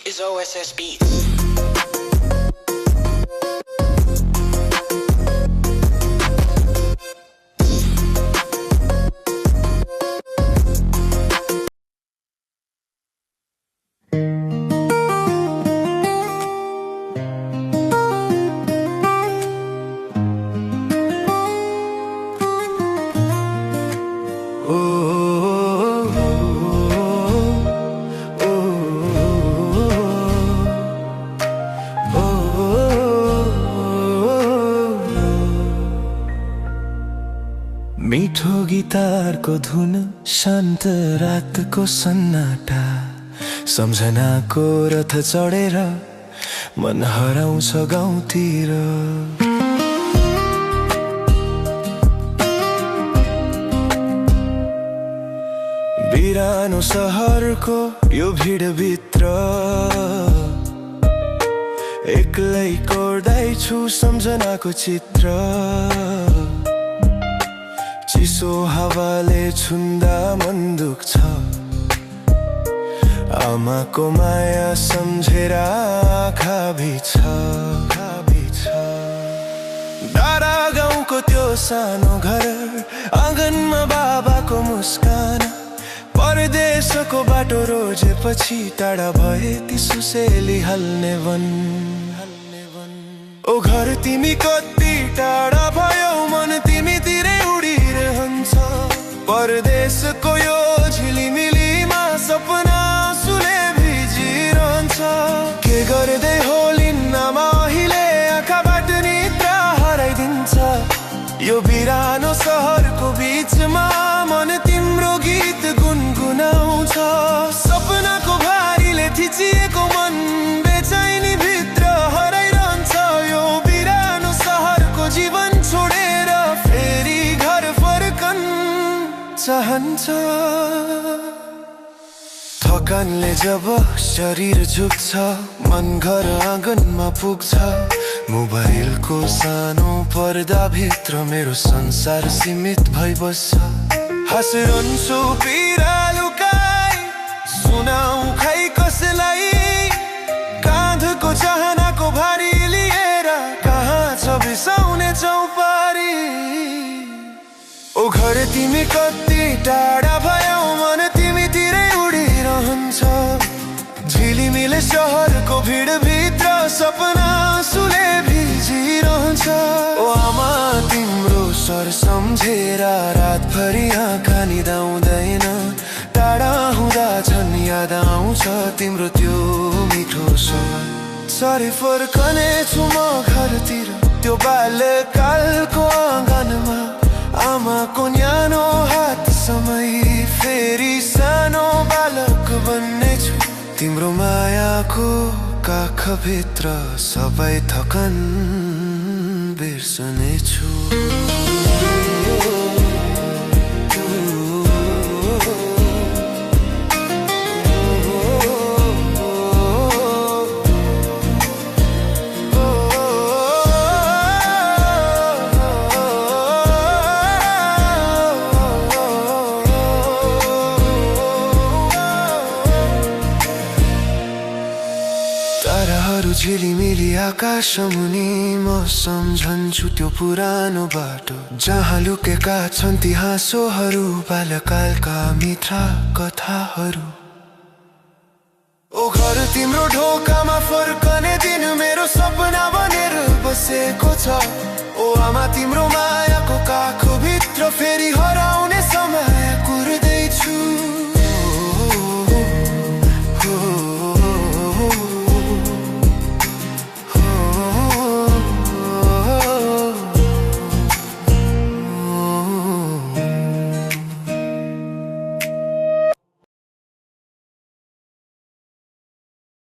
is OSS Beats. मिठो गिटारको धुन, शान्त रातको सन्नाटा, सम्झनाको रथ चढेर मन हराउँछ गाउँतिर। बिरानो सहरको यो भिडभित्र एक्लै कोर्दैछु सम्झनाको चित्र। चिसो हावाले छुन्दा मन दुख्छ, आमाको माया सम्झेर आँखा भिज्छ। डाँडा गाउँको त्यो सानो घर, आँगनमा बाबाको मुस्कान, परदेशको बाटो रोजेपछि टाढा भए ती सुसेली हल्ने वन। ओ घर तिमी कति टाढा भयो, मन तिमीतिरै उडिरहन्छ। परदेशको यो झिलिमिलीमा सपना आँसुले भिजिरहन्छ। के गर्दै होलिन् आमा अहिले, आँखाबाट निद्रा हराइदिन्छ। यो बिरानो सहरको बिचमा मन तिम्रो गीत गुनगुनाउँछ। सपनाको भारीले थिचिएको मन बेचैनी भित्र हराइरहन्छ। यो बिरानो सहरको जीवन छोडेर फेरि घर फर्कन चाहन्छ। थकानले जब शरीर झुक्छ, मन घर आँगनमा पुग्छ। मोबाइलको सानो पर्दाभित्र मेरो संसार सीमित भइबस्छ। हाँसिरहन्छु पीडा लुकाई, सुनाउ खै कसलाई। काँधको चाहनाको भारी लिएर कहाँ छ बिसाउने चौपारी। ओ घर तिमी कति टाढा भयो, मन तिमीतिरै उडिरहन्छ। झिलिमिले सहरको भिडभित्र सपना आँसुले भिजिरहन्छ। ओ आमा तिम्रो स्वर सम्झेर रातभरि आँखा निदाउँदैन। टाढा हुँदा झन् याद आउँछ तिम्रो त्यो मिठो स्वर। सरी फर्कने छु म घरतिर, त्यो बाल्यकालको आँगनमा। आमाको न्यानो हात समय फेरि सानो बालक बन्नेछु। तिम्रो मायाको काखभित्र सबै थकान बिर्सनेछु। ताराहरू झिलिमिली आकाशमुनि, म सम्झन्छु त्यो पुरानो बाटो। जहाँ लुकेका छन् ती हाँसोहरू, बाल्यकालका मिठा कथाहरू। ओ घर तिम्रो ढोकामा फर्कने दिन मेरो सपना बनेर बसेको छ। ओ आमा तिम्रो माया